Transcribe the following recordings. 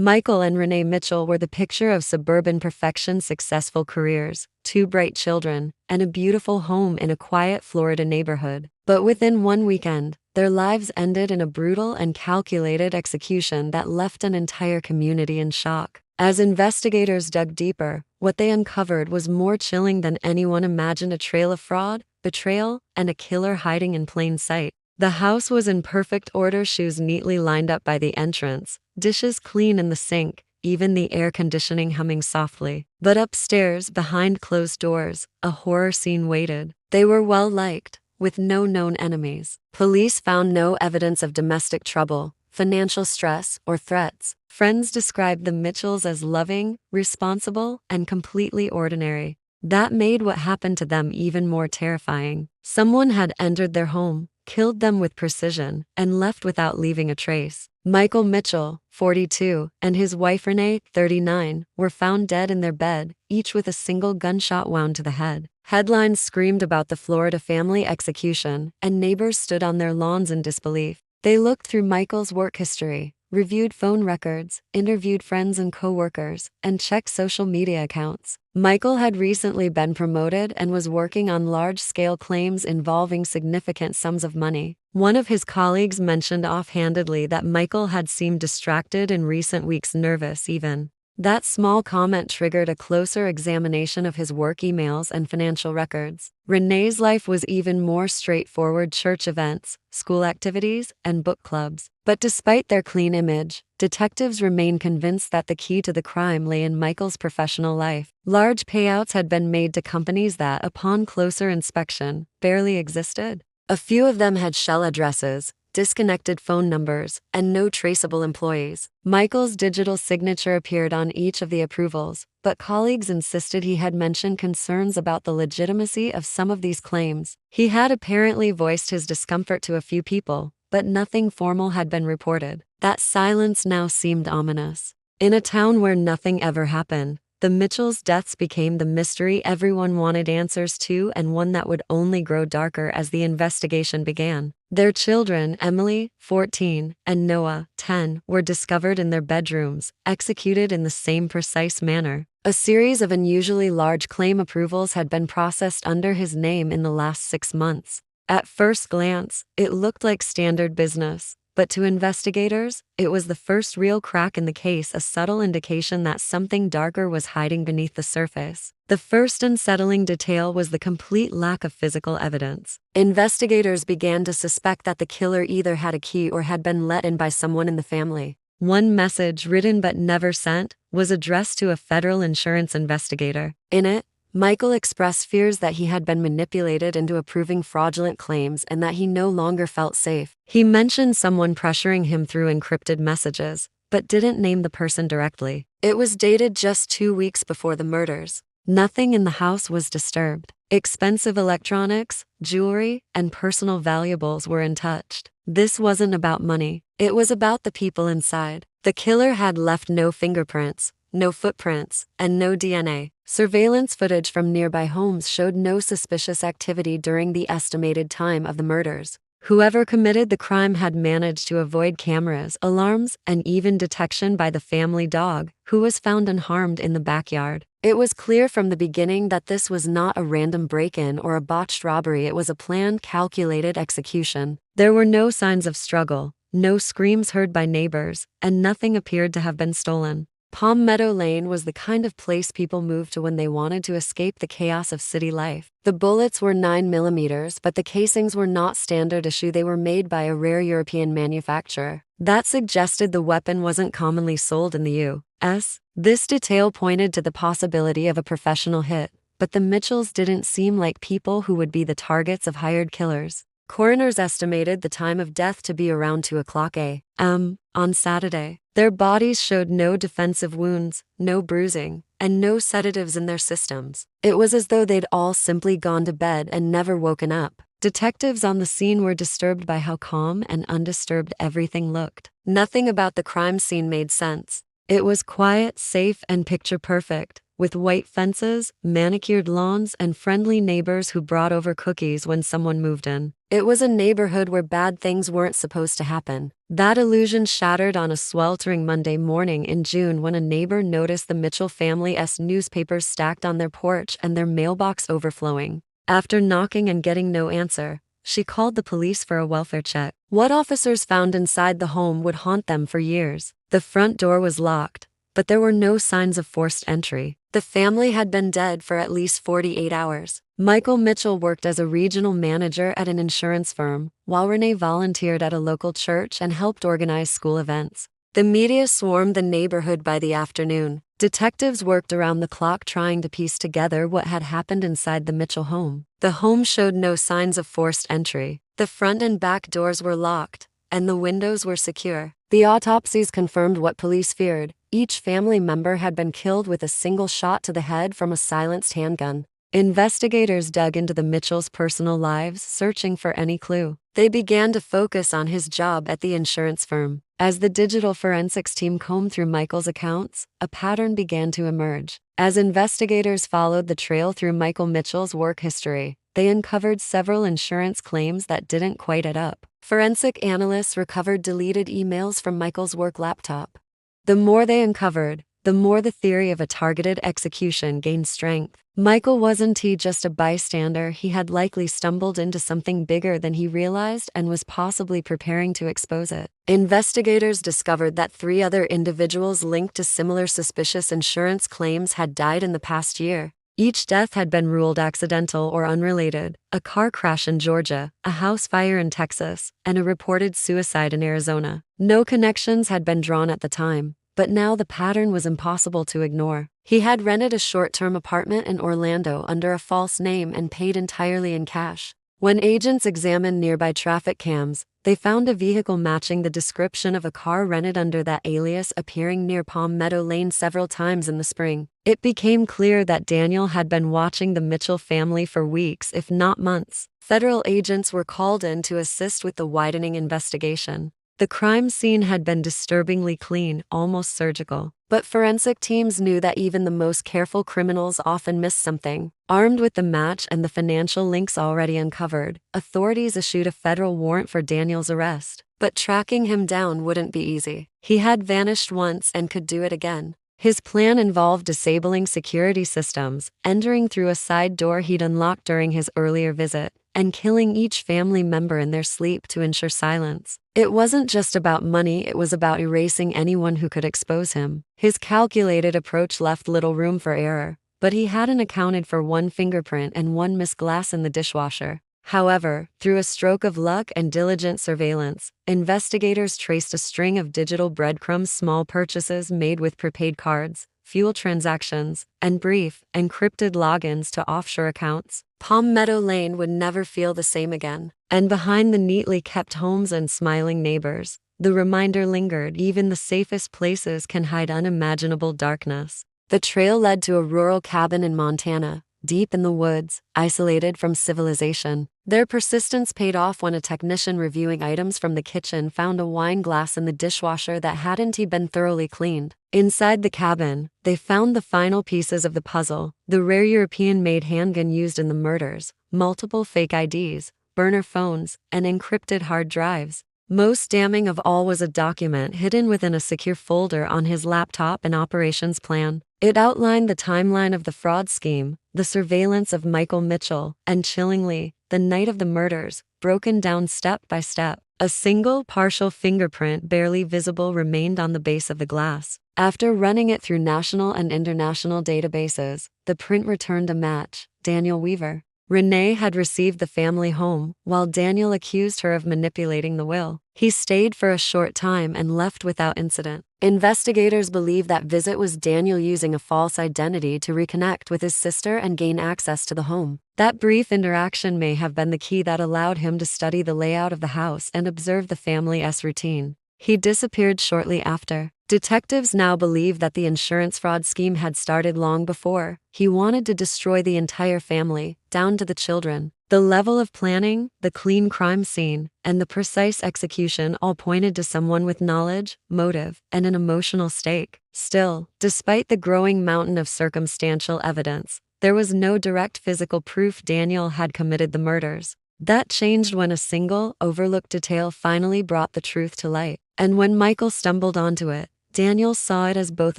Michael and Renee Mitchell were the picture of suburban perfection, successful careers, two bright children, and a beautiful home in a quiet Florida neighborhood. But within one weekend, their lives ended in a brutal and calculated execution that left an entire community in shock. As investigators dug deeper, what they uncovered was more chilling than anyone imagined: a trail of fraud, betrayal, and a killer hiding in plain sight. The house was in perfect order, shoes neatly lined up by the entrance, dishes clean in the sink, even the air conditioning humming softly. But upstairs, behind closed doors, a horror scene waited. They were well liked, with no known enemies. Police found no evidence of domestic trouble, financial stress, or threats. Friends described the Mitchells as loving, responsible, and completely ordinary. That made what happened to them even more terrifying. Someone had entered their home, killed them with precision, and left without leaving a trace. Michael Mitchell, 42, and his wife Renee, 39, were found dead in their bed, each with a single gunshot wound to the head. Headlines screamed about the Florida family execution, and neighbors stood on their lawns in disbelief. They looked through Michael's work history, reviewed phone records, interviewed friends and co-workers, and checked social media accounts. Michael had recently been promoted and was working on large-scale claims involving significant sums of money. One of his colleagues mentioned offhandedly that Michael had seemed distracted in recent weeks, nervous even. That small comment triggered a closer examination of his work emails and financial records. Renee's life was even more straightforward: church events, school activities, and book clubs. But despite their clean image, detectives remained convinced that the key to the crime lay in Michael's professional life. Large payouts had been made to companies that, upon closer inspection, barely existed. A few of them had shell addresses, disconnected phone numbers, and no traceable employees. Michael's digital signature appeared on each of the approvals, but colleagues insisted he had mentioned concerns about the legitimacy of some of these claims. He had apparently voiced his discomfort to a few people, but nothing formal had been reported. That silence now seemed ominous. In a town where nothing ever happened, the Mitchells' deaths became the mystery everyone wanted answers to, and one that would only grow darker as the investigation began. Their children, Emily, 14, and Noah, 10, were discovered in their bedrooms, executed in the same precise manner. A series of unusually large claim approvals had been processed under his name in the last 6 months. At first glance, it looked like standard business. But to investigators, it was the first real crack in the case, a subtle indication that something darker was hiding beneath the surface. The first unsettling detail was the complete lack of physical evidence. Investigators began to suspect that the killer either had a key or had been let in by someone in the family. One message, written but never sent, was addressed to a federal insurance investigator. In it, Michael expressed fears that he had been manipulated into approving fraudulent claims and that he no longer felt safe. He mentioned someone pressuring him through encrypted messages, but didn't name the person directly. It was dated just 2 weeks before the murders. Nothing in the house was disturbed. Expensive electronics, jewelry, and personal valuables were untouched. This wasn't about money. It was about the people inside. The killer had left no fingerprints, no footprints, and no DNA. Surveillance footage from nearby homes showed no suspicious activity during the estimated time of the murders. Whoever committed the crime had managed to avoid cameras, alarms, and even detection by the family dog, who was found unharmed in the backyard. It was clear from the beginning that this was not a random break-in or a botched robbery. It was a planned, calculated execution. There were no signs of struggle, no screams heard by neighbors, and nothing appeared to have been stolen. Palm Meadow Lane was the kind of place people moved to when they wanted to escape the chaos of city life. The bullets were 9mm, but the casings were not standard issue. They were made by a rare European manufacturer. That suggested the weapon wasn't commonly sold in the U.S. This detail pointed to the possibility of a professional hit, but the Mitchells didn't seem like people who would be the targets of hired killers. Coroners estimated the time of death to be around 2:00 a.m. on Saturday. Their bodies showed no defensive wounds, no bruising, and no sedatives in their systems. It was as though they'd all simply gone to bed and never woken up. Detectives on the scene were disturbed by how calm and undisturbed everything looked. Nothing about the crime scene made sense. It was quiet, safe, and picture-perfect, with white fences, manicured lawns, and friendly neighbors who brought over cookies when someone moved in. It was a neighborhood where bad things weren't supposed to happen. That illusion shattered on a sweltering Monday morning in June when a neighbor noticed the Mitchell family's newspapers stacked on their porch and their mailbox overflowing. After knocking and getting no answer, she called the police for a welfare check. What officers found inside the home would haunt them for years. The front door was locked, but there were no signs of forced entry. The family had been dead for at least 48 hours. Michael Mitchell worked as a regional manager at an insurance firm, while Renee volunteered at a local church and helped organize school events. The media swarmed the neighborhood by the afternoon. Detectives worked around the clock trying to piece together what had happened inside the Mitchell home. The home showed no signs of forced entry. The front and back doors were locked, and the windows were secure. The autopsies confirmed what police feared. Each family member had been killed with a single shot to the head from a silenced handgun. Investigators dug into the Mitchells' personal lives, searching for any clue. They began to focus on his job at the insurance firm. As the digital forensics team combed through Michael's accounts, a pattern began to emerge. As investigators followed the trail through Michael Mitchell's work history, they uncovered several insurance claims that didn't quite add up. Forensic analysts recovered deleted emails from Michael's work laptop. The more they uncovered, the more the theory of a targeted execution gained strength. Michael wasn't just a bystander, he had likely stumbled into something bigger than he realized and was possibly preparing to expose it. Investigators discovered that 3 other individuals linked to similar suspicious insurance claims had died in the past year. Each death had been ruled accidental or unrelated: a car crash in Georgia, a house fire in Texas, and a reported suicide in Arizona. No connections had been drawn at the time, but now the pattern was impossible to ignore. He had rented a short-term apartment in Orlando under a false name and paid entirely in cash. When agents examined nearby traffic cams, they found a vehicle matching the description of a car rented under that alias appearing near Palm Meadow Lane several times in the spring. It became clear that Daniel had been watching the Mitchell family for weeks, if not months. Federal agents were called in to assist with the widening investigation. The crime scene had been disturbingly clean, almost surgical. But forensic teams knew that even the most careful criminals often miss something. Armed with the match and the financial links already uncovered, authorities issued a federal warrant for Daniel's arrest. But tracking him down wouldn't be easy. He had vanished once and could do it again. His plan involved disabling security systems, entering through a side door he'd unlocked during his earlier visit, and killing each family member in their sleep to ensure silence. It wasn't just about money, it was about erasing anyone who could expose him. His calculated approach left little room for error, but he hadn't accounted for one fingerprint and one missed glass in the dishwasher. However, through a stroke of luck and diligent surveillance, investigators traced a string of digital breadcrumbs: small purchases made with prepaid cards, fuel transactions, and brief, encrypted logins to offshore accounts. Palm Meadow Lane would never feel the same again. And behind the neatly kept homes and smiling neighbors, the reminder lingered: even the safest places can hide unimaginable darkness. The trail led to a rural cabin in Montana, deep in the woods, isolated from civilization. Their persistence paid off when a technician reviewing items from the kitchen found a wine glass in the dishwasher that hadn't been thoroughly cleaned. Inside the cabin, they found the final pieces of the puzzle: the rare European-made handgun used in the murders, multiple fake IDs, burner phones, and encrypted hard drives. Most damning of all was a document hidden within a secure folder on his laptop: an operations plan. It outlined the timeline of the fraud scheme, the surveillance of Michael Mitchell, and chillingly, the night of the murders, broken down step by step. A single partial fingerprint, barely visible, remained on the base of the glass. After running it through national and international databases, the print returned a match: Daniel Weaver. Renee had received the family home, while Daniel accused her of manipulating the will. He stayed for a short time and left without incident. Investigators believe that visit was Daniel using a false identity to reconnect with his sister and gain access to the home. That brief interaction may have been the key that allowed him to study the layout of the house and observe the family's routine. He disappeared shortly after. Detectives now believe that the insurance fraud scheme had started long before. He wanted to destroy the entire family, down to the children. The level of planning, the clean crime scene, and the precise execution all pointed to someone with knowledge, motive, and an emotional stake. Still, despite the growing mountain of circumstantial evidence, there was no direct physical proof Daniel had committed the murders. That changed when a single, overlooked detail finally brought the truth to light. And when Michael stumbled onto it, Daniel saw it as both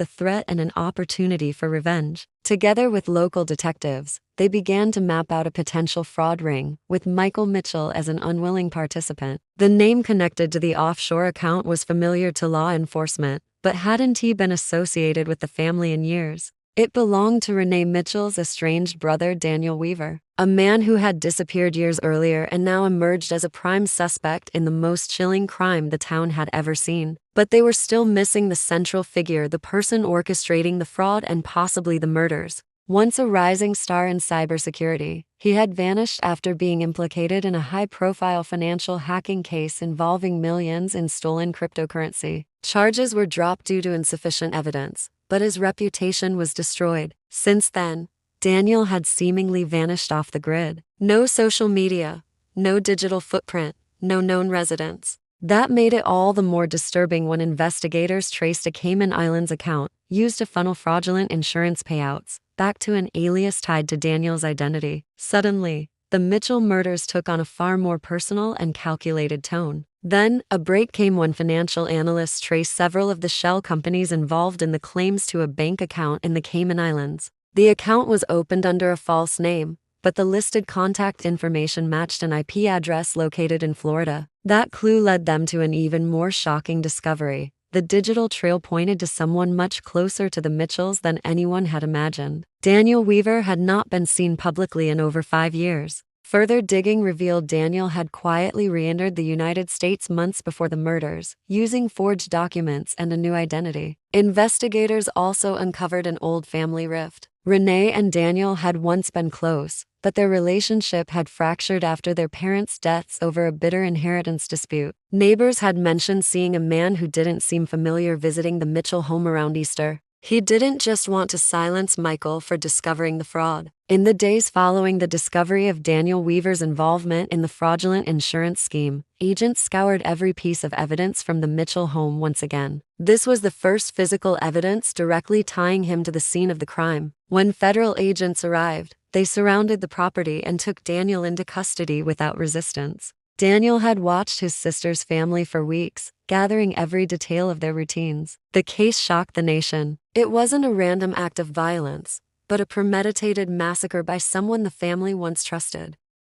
a threat and an opportunity for revenge. Together with local detectives, they began to map out a potential fraud ring, with Michael Mitchell as an unwilling participant. The name connected to the offshore account was familiar to law enforcement, but hadn't he been associated with the family in years? It belonged to Renee Mitchell's estranged brother Daniel Weaver, a man who had disappeared years earlier and now emerged as a prime suspect in the most chilling crime the town had ever seen. But they were still missing the central figure, the person orchestrating the fraud and possibly the murders. Once a rising star in cybersecurity, he had vanished after being implicated in a high-profile financial hacking case involving millions in stolen cryptocurrency. Charges were dropped due to insufficient evidence, but his reputation was destroyed. Since then, Daniel had seemingly vanished off the grid. No social media, no digital footprint, no known residence. That made it all the more disturbing when investigators traced a Cayman Islands account used to funnel fraudulent insurance payouts back to an alias tied to Daniel's identity. Suddenly, the Mitchell murders took on a far more personal and calculated tone. Then, a break came when financial analysts traced several of the shell companies involved in the claims to a bank account in the Cayman Islands. The account was opened under a false name, but the listed contact information matched an IP address located in Florida. That clue led them to an even more shocking discovery. The digital trail pointed to someone much closer to the Mitchells than anyone had imagined. Daniel Weaver had not been seen publicly in over 5 years. Further digging revealed Daniel had quietly re-entered the United States months before the murders, using forged documents and a new identity. Investigators also uncovered an old family rift. Renee and Daniel had once been close, but their relationship had fractured after their parents' deaths over a bitter inheritance dispute. Neighbors had mentioned seeing a man who didn't seem familiar visiting the Mitchell home around Easter. He didn't just want to silence Michael for discovering the fraud. In the days following the discovery of Daniel Weaver's involvement in the fraudulent insurance scheme, agents scoured every piece of evidence from the Mitchell home once again. This was the first physical evidence directly tying him to the scene of the crime. When federal agents arrived, they surrounded the property and took Daniel into custody without resistance. Daniel had watched his sister's family for weeks, gathering every detail of their routines. The case shocked the nation. It wasn't a random act of violence, but a premeditated massacre by someone the family once trusted.